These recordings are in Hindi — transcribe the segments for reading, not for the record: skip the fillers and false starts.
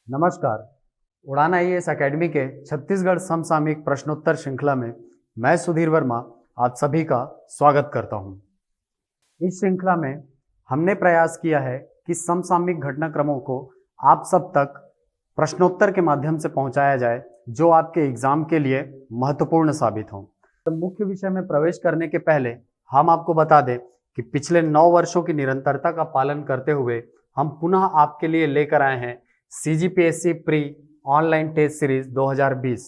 नमस्कार। उड़ान आईएएस एकेडमी के छत्तीसगढ़ समसामयिक प्रश्नोत्तर श्रृंखला में मैं सुधीर वर्मा आप सभी का स्वागत करता हूं। इस श्रृंखला में हमने प्रयास किया है कि समसामयिक घटनाक्रमों को आप सब तक प्रश्नोत्तर के माध्यम से पहुंचाया जाए जो आपके एग्जाम के लिए महत्वपूर्ण साबित हों। तो मुख्य विषय में प्रवेश करने के पहले हम आपको बता दें कि पिछले 9 वर्षों की निरंतरता का पालन करते हुए हम पुनः आपके लिए लेकर आए हैं CGPSC pre online test series 2020,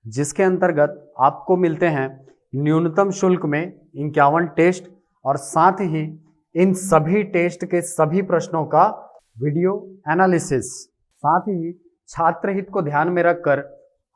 जिसके अंतर्गत आपको मिलते हैं न्यूनतम शुल्क में 51 टेस्ट और साथ ही इन सभी टेस्ट के सभी प्रश्नों का वीडियो एनालिसिस। साथ ही छात्र हित को ध्यान में रखकर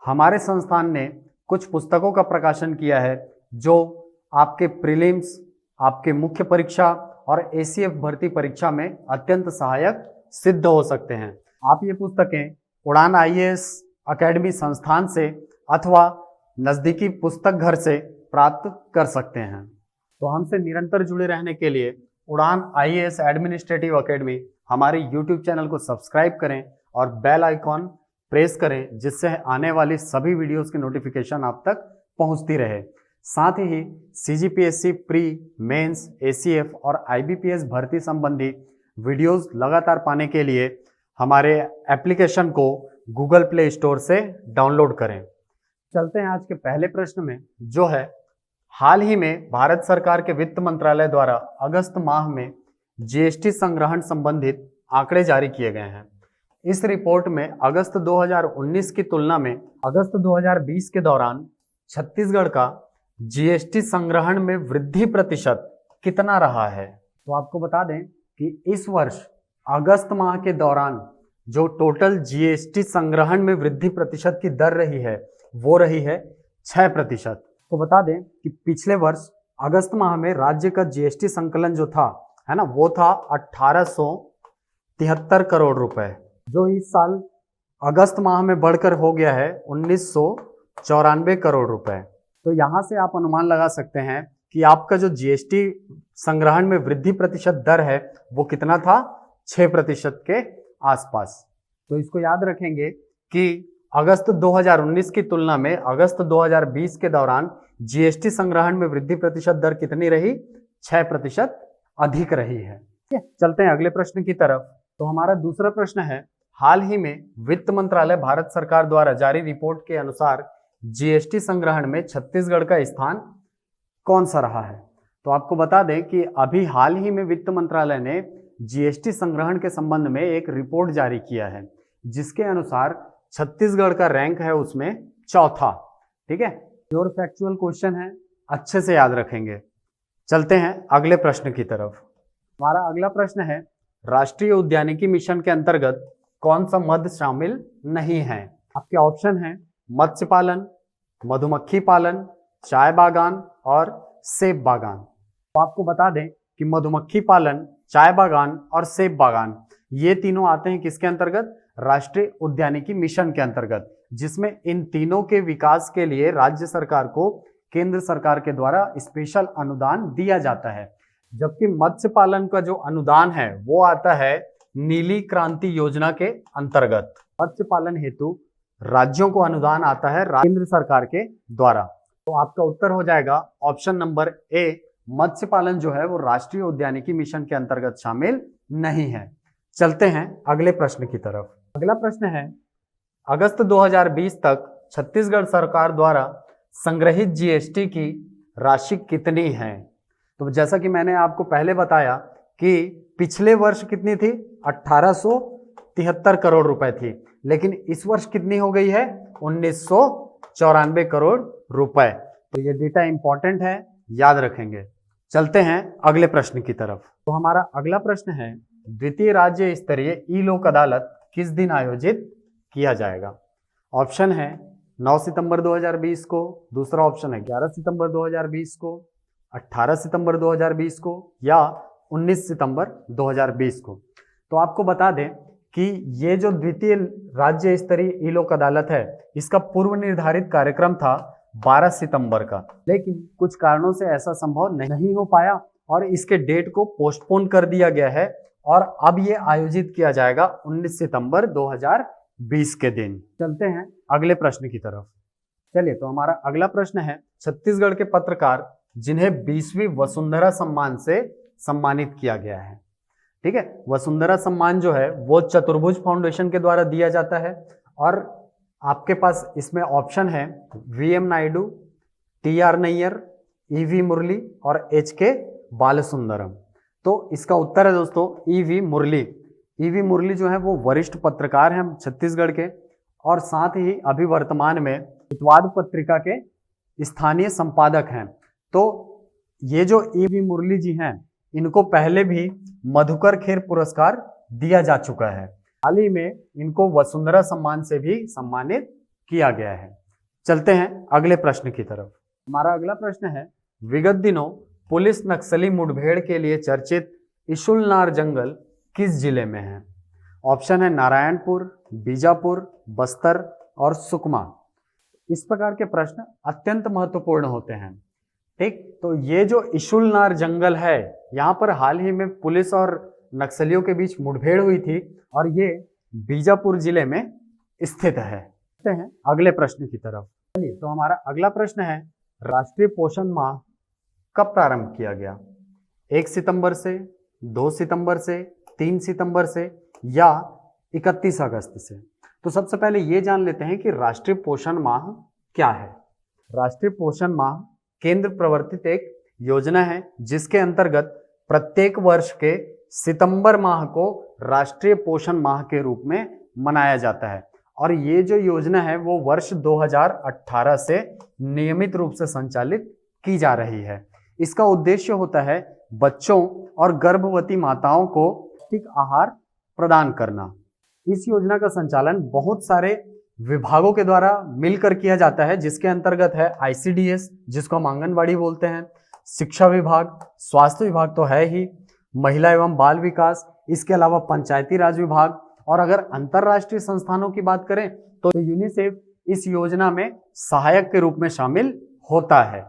हमारे संस्थान ने कुछ पुस्तकों का प्रकाशन किया है जो आपके प्रीलिम्स, आपके मुख्य परीक्षा और ACF भर्ती परीक्षा में अत्यंत सहायक सिद्ध हो सकते हैं। आप ये पुस्तकें उड़ान आईएएस एकेडमी संस्थान से अथवा नज़दीकी पुस्तक घर से प्राप्त कर सकते हैं। तो हमसे निरंतर जुड़े रहने के लिए उड़ान आईएएस एडमिनिस्ट्रेटिव एकेडमी हमारे YouTube चैनल को सब्सक्राइब करें और बेल आइकॉन प्रेस करें, जिससे आने वाली सभी वीडियोस की नोटिफिकेशन आप तक पहुंचती रहे। साथ ही CGPSC प्री, मेंस, ACF और IBPS भर्ती संबंधी वीडियोस लगातार पाने के लिए हमारे एप्लीकेशन को गूगल प्ले स्टोर से डाउनलोड करें। चलते हैं आज के पहले प्रश्न में, जो है हाल ही में भारत सरकार के वित्त मंत्रालय द्वारा अगस्त माह में GST संग्रहण संबंधित आंकड़े जारी किए गए हैं। इस रिपोर्ट में अगस्त 2019 की तुलना में अगस्त 2020 के दौरान छत्तीसगढ़ का GST संग्रहण में वृद्धि प्रतिशत कितना रहा है। तो आपको बता दें कि इस वर्ष अगस्त माह के दौरान जो टोटल GST संग्रहण में वृद्धि प्रतिशत की दर रही है वो रही है 6%। तो बता दें कि पिछले वर्ष अगस्त माह में राज्य का GST संकलन जो था है ना, वो था 1873 करोड़ रुपए, जो इस साल अगस्त माह में बढ़कर हो गया है 1994 करोड़ रुपए। तो यहाँ से आप अनुमान लगा सकते हैं कि आपका जो GST संग्रहण में वृद्धि प्रतिशत दर है वो कितना था, 6% के आसपास। तो इसको याद रखेंगे कि अगस्त 2019 की तुलना में अगस्त 2020 के दौरान GST संग्रहण में वृद्धि प्रतिशत दर कितनी रही, 6% अधिक रही है। चलते हैं अगले प्रश्न की तरफ। तो हमारा दूसरा प्रश्न है, हाल ही में वित्त मंत्रालय भारत सरकार द्वारा जारी रिपोर्ट के अनुसार GST संग्रहण में छत्तीसगढ़ का स्थान कौन सा रहा है। तो आपको बता दें कि अभी हाल ही में वित्त मंत्रालय ने GST संग्रहण के संबंध में एक रिपोर्ट जारी किया है, जिसके अनुसार छत्तीसगढ़ का रैंक है उसमें चौथा। ठीक है, प्योर फैक्चुअल क्वेश्चन है, अच्छे से याद रखेंगे। चलते हैं अगले प्रश्न की तरफ। हमारा अगला प्रश्न है, राष्ट्रीय उद्यानिकी मिशन के अंतर्गत कौन सा मद शामिल नहीं है। आपके ऑप्शन है मत्स्य पालन, मधुमक्खी पालन, चाय बागान और सेब बागान। तो आपको बता दें कि मधुमक्खी पालन, चाय बागान और सेब बागान ये तीनों आते हैं किसके अंतर्गत, राष्ट्रीय उद्यानिकी मिशन के अंतर्गत, जिसमें इन तीनों के विकास के लिए राज्य सरकार को केंद्र सरकार के द्वारा स्पेशल अनुदान दिया जाता है। जबकि मत्स्य पालन का जो अनुदान है वो आता है नीली क्रांति योजना के अंतर्गत। मत्स्य पालन हेतु राज्यों को अनुदान आता है केंद्र सरकार के द्वारा। तो आपका उत्तर हो जाएगा ऑप्शन नंबर ए, मत्स्य पालन जो है वो राष्ट्रीय उद्यानिकी मिशन के अंतर्गत शामिल नहीं है। चलते हैं अगले प्रश्न की तरफ। अगला प्रश्न है, अगस्त 2020 तक छत्तीसगढ़ सरकार द्वारा संग्रहित GST की राशि कितनी है। तो जैसा कि मैंने आपको पहले बताया कि पिछले वर्ष कितनी थी, 1873 करोड़ रुपए थी, लेकिन इस वर्ष कितनी हो गई है, 1994 करोड़ रुपए। तो ये डेटा इंपॉर्टेंट है, याद रखेंगे। चलते हैं अगले प्रश्न की तरफ। तो हमारा अगला प्रश्न है, द्वितीय राज्य स्तरीय ई लोक अदालत किस दिन आयोजित किया जाएगा। ऑप्शन है 9 सितंबर 2020 को, दूसरा ऑप्शन है 11 सितंबर 2020 को, 18 सितंबर 2020 को या 19 सितंबर 2020 को। तो आपको बता दें कि ये जो द्वितीय राज्य स्तरीय ई लोक अदालत है इसका पूर्व निर्धारित कार्यक्रम था 12 सितंबर का, लेकिन कुछ कारणों से ऐसा संभव नहीं हो पाया और इसके डेट को पोस्टपोन कर दिया गया है और अब ये आयोजित किया जाएगा 19 सितंबर 20 के दिन। चलते हैं अगले प्रश्न की तरफ। चलिए, तो हमारा अगला प्रश्न है, छत्तीसगढ़ के पत्रकार जिन्हें 20वीं वसुंधरा सम्मान से सम्मानित किया गया है। ठीक है, वसुंधरा सम्मान जो है वो चतुर्भुज फाउंडेशन के द्वारा दिया जाता है और आपके पास इसमें ऑप्शन है VM Naidu, TR Nayyar, EV मुरली और HK बालसुंदरम। तो इसका उत्तर है दोस्तों EV मुरली। EV मुरली जो है वो वरिष्ठ पत्रकार हैं छत्तीसगढ़ के और साथ ही अभी वर्तमान में हितवाद पत्रिका के स्थानीय संपादक हैं। तो ये जो EV मुरली जी हैं, इनको पहले भी मधुकर खेर पुरस्कार दिया जा चुका है। हाल ही में इनको वसुंधरा सम्मान से भी सम्मानित किया गया है। चलते हैं अगले प्रश्न की तरफ। हमारा अगला प्रश्न है, विगत दिनों पुलिस नक्सली मुठभेड़ के लिए चर्चित इशुलनार जंगल किस जिले में है? ऑप्शन है नारायणपुर, बीजापुर, बस्तर और सुकमा। इस प्रकार के प्रश्न अत्यंत महत्वपूर्ण होते हैं। ठीक, तो ये जो इशुलनार जंगल है, यहाँ पर हाल ही में पुलिस और नक्सलियों के बीच मुठभेड़ हुई थी और ये बीजापुर जिले में स्थित है। चलते हैं अगले प्रश्न की तरफ। चलिए, तो हमारा अगला प्रश्न है, राष्ट्रीय पोषण माह कब प्रारंभ किया गया? 1 सितंबर से, 2 सितंबर से, 3 सितंबर से या 31 अगस्त से? तो सबसे पहले ये जान लेते हैं कि राष्ट्रीय पोषण माह क्या है। राष्ट्रीय पोषण माह केंद्र प्रवर्तित एक योजना है जिसके अंतर्गत प्रत्येक वर्ष के सितंबर माह को राष्ट्रीय पोषण माह के रूप में मनाया जाता है और ये जो योजना है वो वर्ष 2018 से नियमित रूप से संचालित की जा रही है। इसका उद्देश्य होता है बच्चों और गर्भवती माताओं को पौष्टिक आहार प्रदान करना। इस योजना का संचालन बहुत सारे विभागों के द्वारा मिलकर किया जाता है, जिसके अंतर्गत है ICDS, जिसको हम आंगनबाड़ी बोलते हैं, शिक्षा विभाग, स्वास्थ्य विभाग तो है ही, महिला एवं बाल विकास, इसके अलावा पंचायती राज विभाग और अगर अंतरराष्ट्रीय संस्थानों की बात करें तो यूनिसेफ इस योजना में सहायक के रूप में शामिल होता है।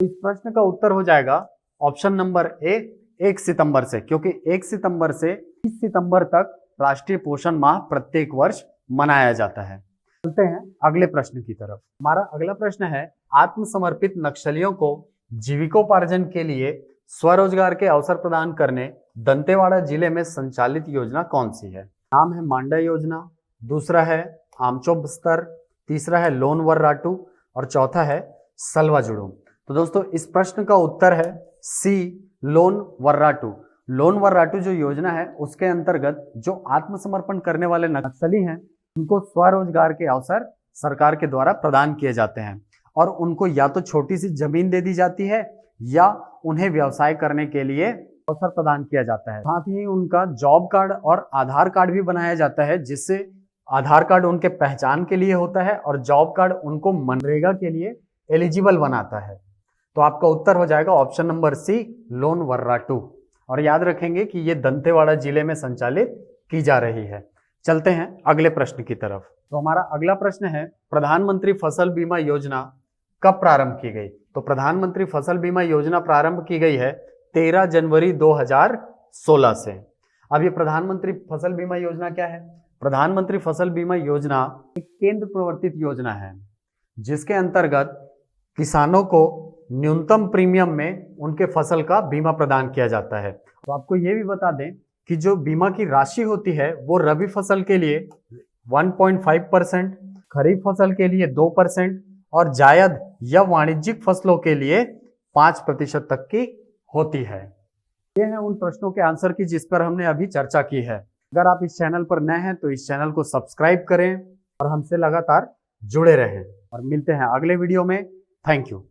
इस प्रश्न का उत्तर हो जाएगा ऑप्शन नंबर ए, 1 सितंबर से, क्योंकि 1 सितंबर से 30 सितंबर तक राष्ट्रीय पोषण माह प्रत्येक वर्ष मनाया जाता है। चलते हैं अगले प्रश्न की तरफ। हमारा अगला प्रश्न है, आत्मसमर्पित नक्सलियों को जीविकोपार्जन के लिए स्वरोजगार के अवसर प्रदान करने दंतेवाड़ा जिले में संचालित योजना कौन सी है? नाम है मांडा योजना, दूसरा है आमचो बस्तर, तीसरा है लोन वर्राटू और चौथा है सलवा जुड़ूम। तो दोस्तों इस प्रश्न का उत्तर है सी, लोन वर्राटू। लोन वर्राटू जो योजना है उसके अंतर्गत जो आत्मसमर्पण करने वाले नक्सली हैं उनको स्वरोजगार के अवसर सरकार के द्वारा प्रदान किए जाते हैं और उनको या तो छोटी सी जमीन दे दी जाती है या उन्हें व्यवसाय करने के लिए अवसर प्रदान किया जाता है। साथ ही उनका जॉब कार्ड और आधार कार्ड भी बनाया जाता है, जिससे आधार कार्ड उनके पहचान के लिए होता है और जॉब कार्ड उनको मनरेगा के लिए एलिजिबल बनाता है। तो आपका उत्तर हो जाएगा ऑप्शन नंबर सी, लोन वर्राटू। और याद रखेंगे कि ये दंतेवाड़ा जिले में संचालित की जा रही है। चलते हैं अगले प्रश्न की तरफ। तो हमारा अगला प्रश्न है, प्रधानमंत्री फसल बीमा योजना कब प्रारंभ की गई? तो प्रधानमंत्री फसल बीमा योजना प्रारंभ की गई है 13 जनवरी 2016 से। अब ये प्रधानमंत्री फसल बीमा योजना क्या है? प्रधानमंत्री फसल बीमा योजना एक केंद्र प्रवर्तित योजना है जिसके अंतर्गत किसानों को न्यूनतम प्रीमियम में उनके फसल का बीमा प्रदान किया जाता है। तो आपको ये भी बता दें कि जो बीमा की राशि होती है वो रबी फसल के लिए 1.5%, खरीफ फसल के लिए 2% और जायद या वाणिज्यिक फसलों के लिए 5% तक की होती है। ये है उन प्रश्नों के आंसर की जिस पर हमने अभी चर्चा की है। अगर आप इस चैनल पर नए हैं तो इस चैनल को सब्सक्राइब करें और हमसे लगातार जुड़े रहें और मिलते हैं अगले वीडियो में। Thank you.